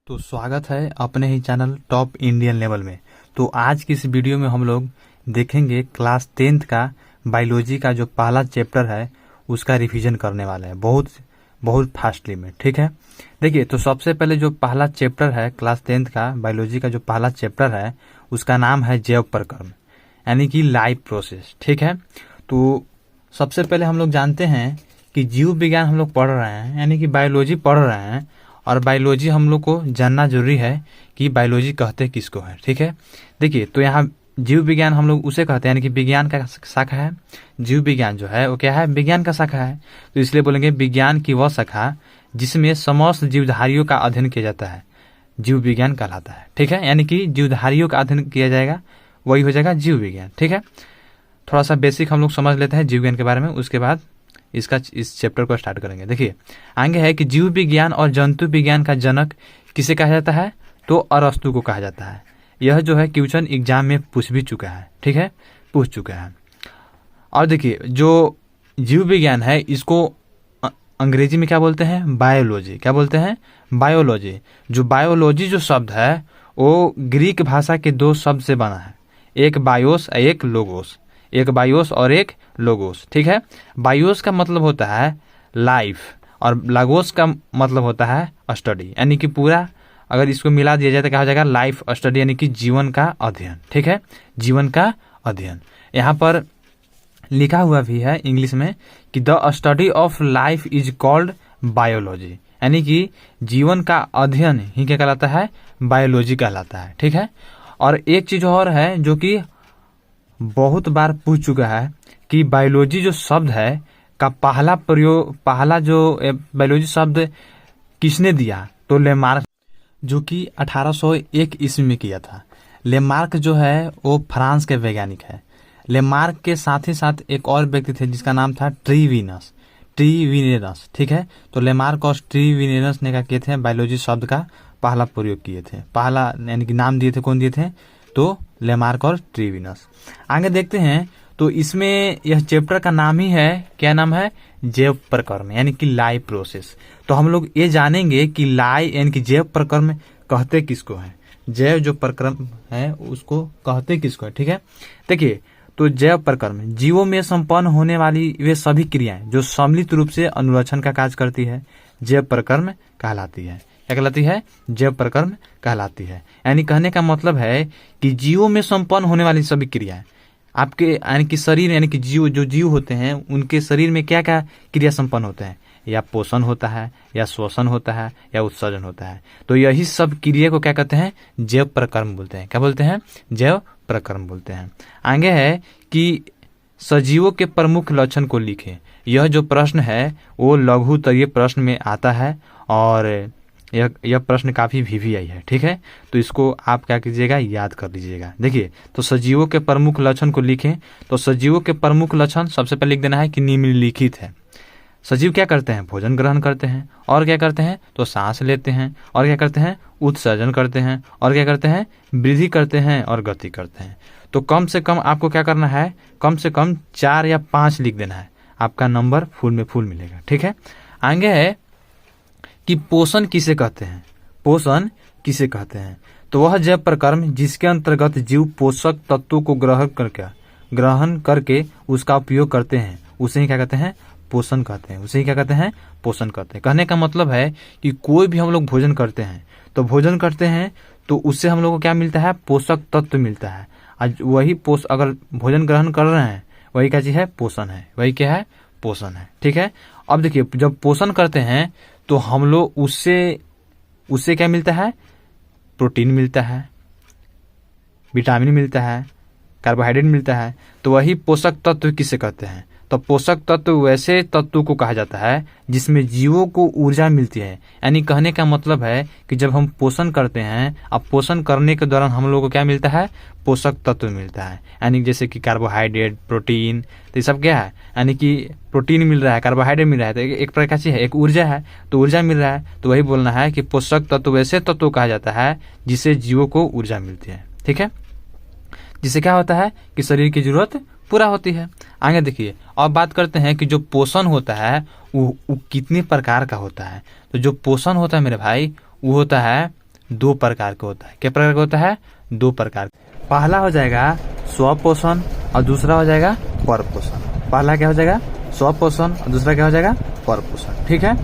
तो स्वागत है अपने ही चैनल टॉप इंडियन लेवल में। तो आज की इस वीडियो में हम लोग देखेंगे क्लास 10th का बायोलॉजी का जो पहला चैप्टर है उसका रिवीजन करने वाले हैं बहुत बहुत फास्टली में। ठीक है, देखिए तो सबसे पहले जो पहला चैप्टर है क्लास 10th का बायोलॉजी का जो पहला चैप्टर है उसका नाम है जैव प्रक्रम यानी कि लाइफ प्रोसेस। ठीक है, तो सबसे पहले हम लोग जानते हैं कि जीव विज्ञान हम लोग पढ़ रहे हैं यानी कि बायोलॉजी पढ़ रहे हैं, और बायोलॉजी हम लोग को जानना जरूरी है कि बायोलॉजी कहते किसको है। ठीक है, देखिए तो यहाँ जीव विज्ञान हम लोग उसे कहते हैं यानी कि विज्ञान का शाखा है। जीव विज्ञान जो है वो क्या है, विज्ञान का शाखा है। तो इसलिए बोलेंगे विज्ञान की वह शाखा जिसमें समस्त जीवधारियों का अध्ययन किया जाता है जीव विज्ञान कहलाता है। ठीक है, यानी कि जीवधारियों का अध्ययन किया जाएगा वही हो जाएगा जीव विज्ञान। ठीक है, थोड़ा सा बेसिक हम लोग समझ लेते हैं जीव विज्ञान के बारे में, उसके बाद इस चैप्टर को स्टार्ट करेंगे। देखिए आगे है कि जीव विज्ञान और जंतु विज्ञान का जनक किसे कहा जाता है, तो अरस्तु को कहा जाता है। यह जो है क्वेश्चन एग्जाम में पूछ भी चुका है। ठीक है, पूछ चुका है। और देखिए जो जीव विज्ञान है इसको अंग्रेजी में क्या बोलते हैं, बायोलॉजी। क्या बोलते हैं, बायोलॉजी। जो बायोलॉजी जो शब्द है वो ग्रीक भाषा के दो शब्द से बना है, एक बायोस एक लोगोस। एक बायोस और एक लोगोस। ठीक है, बायोस का मतलब होता है लाइफ और लागोस का मतलब होता है स्टडी, यानी कि पूरा अगर इसको मिला दिया जाए तो क्या हो जाएगा, लाइफ स्टडी यानी कि जीवन का अध्ययन। ठीक है, जीवन का अध्ययन। यहाँ पर लिखा हुआ भी है इंग्लिश में कि the study of life is called biology, यानी कि जीवन का अध्ययन ही क्या कहलाता है, बायोलॉजी कहलाता है। ठीक है, और एक चीज और है जो कि बहुत बार पूछ चुका है कि बायोलॉजी जो शब्द है का पहला जो बायोलॉजी शब्द किसने दिया, तो लेमार्क, जो कि 1801 ईस्वी में किया था। लेमार्क जो है वो फ्रांस के वैज्ञानिक है। लेमार्क के साथ ही साथ एक और व्यक्ति थे जिसका नाम था ट्रीविनस। ठीक है, तो लेमार्क और ट्रीविनस ने क्या किए थे, बायोलॉजी शब्द का पहला प्रयोग किए थे। पहला यानी कि नाम दिए थे, कौन दिए थे, तो लेमार्क और ट्रीविनस। आगे देखते हैं तो इसमें यह चैप्टर का नाम ही है, क्या नाम है, जैव प्रक्रम यानी कि लाइफ प्रोसेस। तो हम लोग ये जानेंगे कि यानी कि जैव प्रक्रम कहते किसको है, जैव जो प्रक्रम है उसको कहते किसको है। ठीक है, देखिए तो जैव प्रक्रम जीवों में संपन्न होने वाली वे सभी क्रियाएं जो सम्मिलित रूप से अनुरक्षण का कार्य करती है जैव प्रक्रम कहलाती है। क्या कहलाती है, जैव प्रक्रम कहलाती है। यानी कहने का मतलब है कि जीवों में संपन्न होने वाली सभी क्रियाएं आपके यानी कि शरीर यानी कि जीव होते हैं उनके शरीर में क्या क्या क्रिया संपन्न होते हैं, या पोषण होता है, या श्वसन होता है, या उत्सर्जन होता है। तो यही सब क्रिया को क्या कहते हैं, जैव प्रक्रम बोलते हैं। क्या बोलते हैं, जैव प्रक्रम बोलते हैं। आगे है कि सजीवों के प्रमुख लक्षण को लिखें। यह जो प्रश्न है वो लघुत्तरीय प्रश्न में आता है और यह प्रश्न काफी VVI है। ठीक है, तो इसको आप क्या कीजिएगा, याद कर लीजिएगा। देखिए तो सजीवों के प्रमुख लक्षण को लिखें। तो सजीवों के प्रमुख लक्षण सबसे पहले लिख देना है कि निम्नलिखित है। सजीव क्या करते हैं, भोजन ग्रहण करते हैं, और क्या करते हैं, तो सांस लेते हैं, और क्या करते हैं, उत्सर्जन करते हैं, और क्या करते हैं, वृद्धि करते हैं और गति करते हैं। तो कम से कम आपको क्या करना है, कम से कम 4 या 5 लिख देना है, आपका नंबर फुल में फुल मिलेगा। ठीक है, आगे है कि पोषण किसे कहते हैं, पोषण किसे कहते हैं, तो वह जैव प्रक्रम जिसके अंतर्गत जीव पोषक तत्वों को ग्रहण करके उसका उपयोग करते हैं उसे ही क्या कहते हैं, पोषण कहते हैं। उसे ही क्या कहते हैं, पोषण कहते हैं। कहने का मतलब है कि कोई भी हम लोग भोजन करते हैं तो उससे हम लोग को क्या मिलता है, पोषक तत्व मिलता है। आज वही अगर भोजन ग्रहण कर रहे हैं वही क्या चीज है, पोषण है। वही क्या है, पोषण है। ठीक है, अब देखिए जब पोषण करते हैं तो हम लोग उससे क्या मिलता है, प्रोटीन मिलता है, विटामिन मिलता है, कार्बोहाइड्रेट मिलता है। तो वही पोषक तत्व किसे कहते हैं, तो पोषक तत्व वैसे तत्व को कहा जाता है जिसमें जीवों को ऊर्जा मिलती है। यानी कहने का मतलब है कि जब हम पोषण करते हैं, अब पोषण करने के दौरान हम लोगों को क्या मिलता है, पोषक तत्व मिलता है। यानी जैसे कि कार्बोहाइड्रेट, प्रोटीन, तो ये सब क्या है, यानी कि प्रोटीन मिल रहा है, कार्बोहाइड्रेट मिल रहा है, तो एक प्रकार से है, एक ऊर्जा है, तो ऊर्जा मिल रहा है। तो वही बोलना है कि पोषक तत्व वैसे तत्व कहा जाता है जिससे जीवों को ऊर्जा मिलती है। ठीक है, जिससे क्या होता है कि शरीर की जरूरत पूरा होती है। आगे देखिए अब बात करते हैं कि जो पोषण होता है वो कितने प्रकार का होता है। तो जो पोषण होता है मेरे भाई वो होता है दो प्रकार का होता है। क्या प्रकार का होता है? दो प्रकार। पहला हो जाएगा स्वपोषण और दूसरा हो जाएगा परपोषण। पहला क्या हो जाएगा? स्वपोषण और दूसरा क्या हो जाएगा? परपोषण। ठीक है।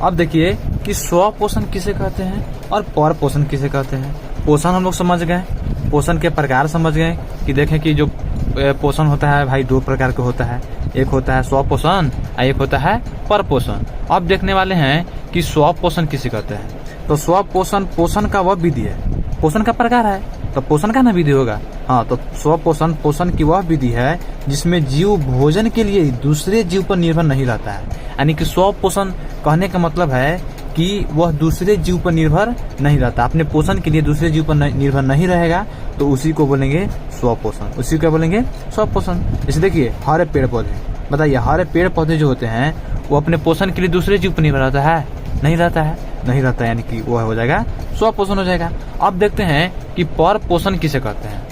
अब देखिए कि स्वपोषण किसे कहते हैं और परपोषण किसे कहते हैं। पोषण हम लोग समझ गए, पोषण के प्रकार समझ गए कि देखें कि जो पोषण होता है भाई दो प्रकार का होता है, एक होता है स्वपोषण और एक होता है परपोषण। अब देखने वाले हैं कि स्वपोषण किसे कहते हैं। तो स्वपोषण पोषण का वह विधि है, पोषण का प्रकार है तो पोषण का ना विधि होगा। हाँ, तो स्वपोषण पोषण की वह विधि है जिसमें जीव भोजन के लिए दूसरे जीव पर निर्भर नहीं रहता है। यानी कि स्वपोषण कहने का मतलब है कि वह दूसरे जीव पर निर्भर नहीं रहता, अपने पोषण के लिए दूसरे जीव पर निर्भर नहीं रहेगा, तो उसी को बोलेंगे स्वपोषण। उसी को बोलेंगे स्वपोषण। जैसे देखिए हरे पेड़ पौधे, बताइए हरे पेड़ पौधे जो होते हैं वो अपने पोषण के लिए दूसरे जीव पर निर्भर रहता है? नहीं रहता है, नहीं रहता है, यानी कि वह हो जाएगा स्वपोषण हो जाएगा। अब देखते हैं कि परपोषण किसे कहते हैं।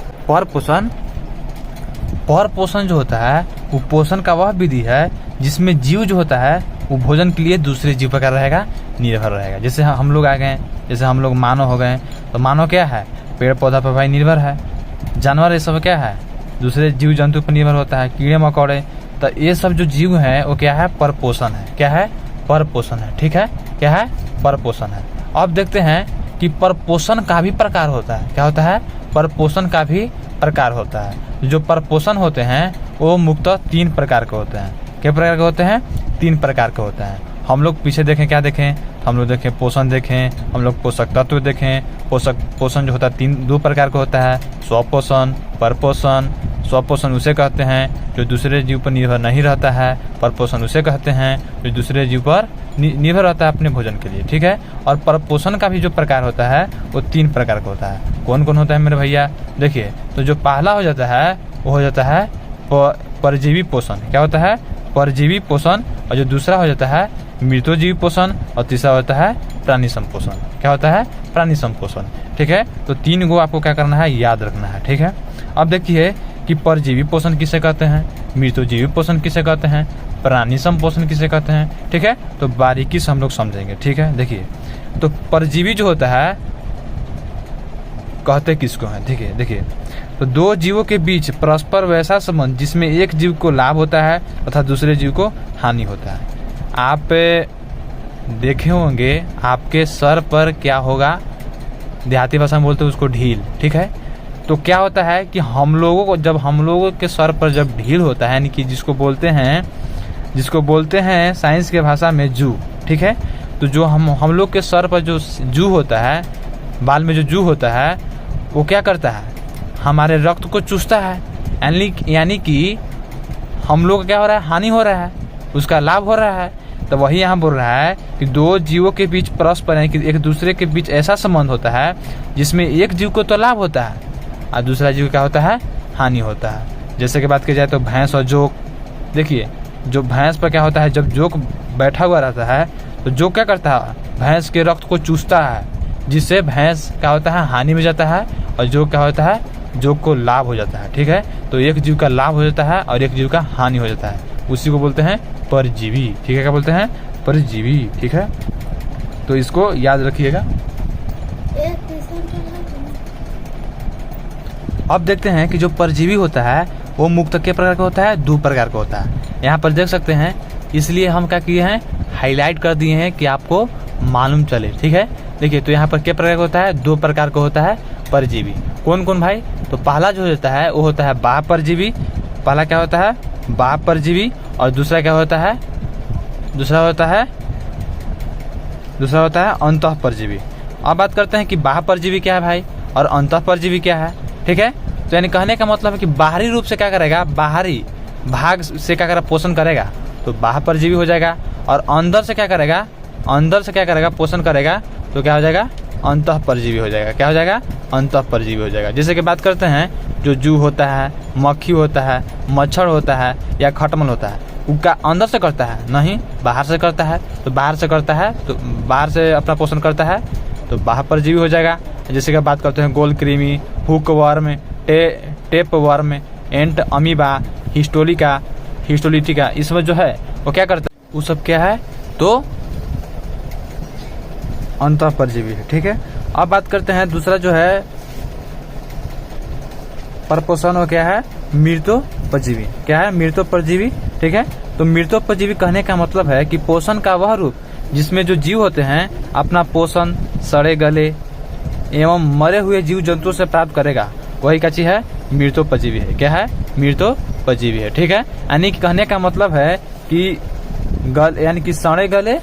परपोषण जो होता है वो पोषण का वह विधि है जिसमें जीव जो होता है वो भोजन के लिए दूसरे जीव पर रहेगा, निर्भर रहेगा। जैसे हम लोग आ गए, जैसे हम लोग मानव हो गए, तो मानव क्या है? पेड़ पौधा पर भाई निर्भर है। जानवर ये सब क्या है? दूसरे जीव जंतु पर निर्भर होता है, कीड़े मकोड़े। तो ये सब जो जीव है वो क्या है? परपोषण है। क्या है? परपोषण है। ठीक है, क्या है? परपोषण है। अब देखते हैं कि परपोषण का भी प्रकार होता है। क्या होता है? परपोषण का भी प्रकार होता है। जो परपोषण होते हैं वो मुख्यतः तीन प्रकार के होते हैं। कितने प्रकार के होते हैं? तीन प्रकार के होते हैं। हम लोग पीछे देखें, क्या देखें? हम लोग देखें पोषण देखें, हम लोग पोषक तत्व देखें। पोषण जो होता है दो प्रकार का होता है, स्वपोषण, परपोषण। स्वपोषण उसे कहते हैं जो दूसरे जीव पर निर्भर नहीं रहता है, परपोषण उसे कहते हैं जो दूसरे जीव पर निर्भर रहता है अपने भोजन के लिए। ठीक है। और परपोषण का भी जो प्रकार होता है वो तीन प्रकार का होता है। कौन कौन होता है मेरे भैया? देखिए, तो जो पहला हो जाता है वो हो जाता है परजीवी पोषण। क्या होता है? परजीवी पोषण। और जो दूसरा हो जाता है मृतोजीवी पोषण और तीसरा होता है प्राणी संपोषण। क्या होता है? प्राणी संपोषण। ठीक है। तो तीन को आपको क्या करना है? याद रखना है। ठीक है। अब देखिए कि परजीवी पोषण किसे कहते हैं, मृतोजीवी पोषण किसे कहते हैं, प्राणी संपोषण किसे कहते हैं। ठीक है। तो बारीकी से हम लोग समझेंगे। ठीक है। देखिए, तो परजीवी जो होता है कहते किसको है? ठीक है। देखिए, तो दो जीवों के बीच परस्पर वैसा संबंध जिसमें एक जीव को लाभ होता है तथा दूसरे जीव को हानि होता है। आप देखे होंगे आपके सर पर क्या होगा, देहाती भाषा में बोलते हैं उसको ढील। ठीक है। तो क्या होता है कि हम लोगों के सर पर जब ढील होता है, यानी कि जिसको बोलते हैं साइंस के भाषा में जू। ठीक है। तो जो हम लोग के सर पर जो जू होता है, बाल में जो जू होता है, वो क्या करता है? हमारे रक्त को चूसता है। यानी कि हम लोग क्या हो रहा है? हानि हो रहा है, उसका लाभ हो रहा है। तो वही यहाँ बोल रहा है कि दो जीवों के बीच परस्पर, यानी कि एक दूसरे के बीच ऐसा संबंध होता है जिसमें एक जीव को तो लाभ होता है और दूसरा जीव क्या होता है? हानि होता है। जैसे कि बात की जाए तो भैंस और जोक। देखिए, जो भैंस पर क्या होता है, जब जोक बैठा हुआ रहता है तो जोक क्या करता है? भैंस के रक्त को चूसता है, जिससे भैंस क्या होता है? हानि में जाता है, और जोक क्या होता है? जोक को लाभ हो जाता है। ठीक है। तो एक जीव का लाभ हो जाता है और एक जीव का हानि हो जाता है, उसी को बोलते हैं परजीवी। ठीक है। क्या बोलते हैं? परजीवी। ठीक है। तो इसको याद रखिएगा। अब देखते हैं कि जो परजीवी होता है वो मुख्यतः के प्रकार का होता है? दो प्रकार का होता है। यहाँ पर देख सकते हैं, इसलिए हम क्या किए हैं? हाईलाइट कर दिए हैं कि आपको मालूम चले। ठीक है। देखिए, तो यहाँ पर क्या प्रकार का होता है? दो प्रकार का होता है परजीवी। कौन कौन भाई? तो पहला जो होता है वो होता है बाह्य परजीवी। पहला क्या होता है? बाह्य परजीवी। और दूसरा क्या होता है? दूसरा होता है अंतः परजीवी। अब बात करते हैं कि बाह्य परजीवी क्या है भाई और अंतः परजीवी क्या है। ठीक है। तो यानी कहने का मतलब है कि बाहरी रूप से क्या करेगा? बाहरी भाग से क्या करेगा? पोषण करेगा, तो बाह्य परजीवी हो जाएगा। और अंदर से क्या करेगा? पोषण करेगा, तो क्या हो जाएगा? अंतः परजीवी हो जाएगा। क्या हो जाएगा? अंतः परजीवी हो जाएगा। जैसे कि बात करते हैं जो जू होता है, मक्खी होता है, मच्छर होता है या खटमल होता है, उसका अंदर से करता है? नहीं, बाहर से करता है। तो बाहर से अपना पोषण करता है, तो बाह्य परजीवी हो जाएगा। जैसे कि बात करते हैं गोल कृमि, हुक वर्म, टेप वर्म, एंट अमीबा, हिस्टोलिटिका, इसमें जो है वो क्या करता है? वो सब क्या है? तो अंतः परजीवी है। ठीक है। अब बात करते हैं दूसरा जो है परपोषण हो क्या है, मृतोपजीवी। क्या है, मृतोपजीवी। ठीक है, तो मृतोपजीवी कहने का मतलब है कि पोषण का वह रूप जिसमें जो जीव होते हैं अपना पोषण सड़े गले एवं मरे हुए जीव जंतुओं से प्राप्त करेगा, वही क्या चीज है, मृतोपजीवी है। क्या है, मृतोपजीवी है। ठीक है, यानी कि कहने का मतलब है कि यानी कि सड़े गले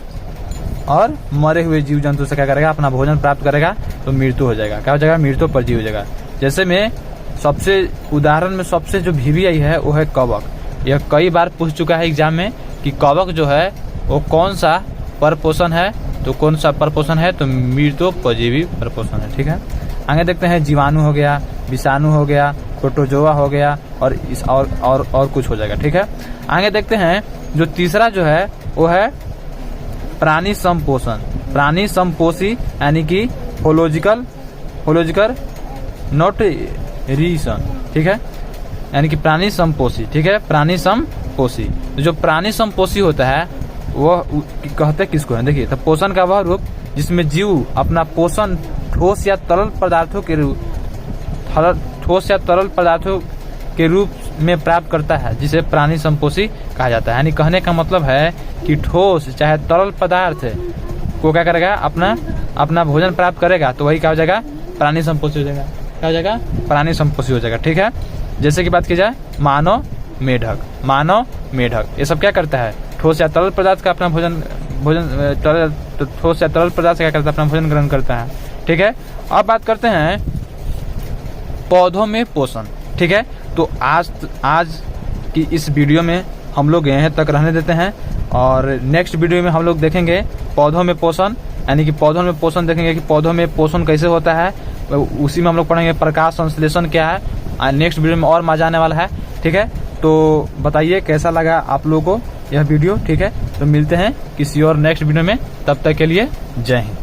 और मरे हुए जीव जंतु से क्या करेगा, अपना भोजन प्राप्त करेगा, तो मृत्यु हो जाएगा। क्या हो जाएगा, मृतोपजीवी हो जाएगा। जैसे में सबसे उदाहरण में सबसे जो VVI है वो है कवक। यह कई बार पूछ चुका है एग्जाम में कि कवक जो है वो कौन सा परपोषण है, तो कौन सा परपोषण है, तो मृतोपजीवी परपोषण है। ठीक है, आगे देखते हैं जीवाणु हो गया, विषाणु हो गया, प्रोटोजोआ हो गया और इस और कुछ हो जाएगा। ठीक है, आगे देखते हैं जो तीसरा जो है वो है प्राणी संपोषण। प्राणी संपोषी यानी कि होलोजिकल न्यूट्रिशन। ठीक है, यानी कि प्राणी संपोषी। ठीक है, प्राणी संपोषी। तो जो प्राणी संपोषी होता है वो कहते किसको है, देखिए, तो पोषण का वह रूप जिसमें जीव अपना पोषण ठोस या तरल पदार्थों के रूप में प्राप्त करता है, जिसे प्राणी संपोषी कहा जाता है। यानी कहने का मतलब है कि ठोस चाहे तरल पदार्थ को क्या करेगा, अपना भोजन प्राप्त करेगा, तो वही क्या हो जाएगा, प्राणी संपोषी हो जाएगा। क्या हो जाएगा, प्राणी संपोषी हो जाएगा। ठीक है, जैसे कि बात की जाए मानव मेढक ये सब क्या करता है, ठोस या तरल पदार्थ का अपना ठोस या तरल पदार्थ से क्या करता है, अपना भोजन ग्रहण करता है। ठीक है, अब बात करते हैं पौधों में पोषण। ठीक है, तो आज की इस वीडियो में हम लोग यहीं तक रहने देते हैं और नेक्स्ट वीडियो में हम लोग देखेंगे पौधों में पोषण, यानी कि पौधों में पोषण देखेंगे कि पौधों में पोषण कैसे होता है, उसी में हम लोग पढ़ेंगे प्रकाश संश्लेषण क्या है। नेक्स्ट वीडियो में और मजा आने वाला है। ठीक है, तो बताइए कैसा लगा आप लोगों को यह वीडियो। ठीक है, तो मिलते हैं किसी और नेक्स्ट वीडियो में, तब तक के लिए जय हिंद।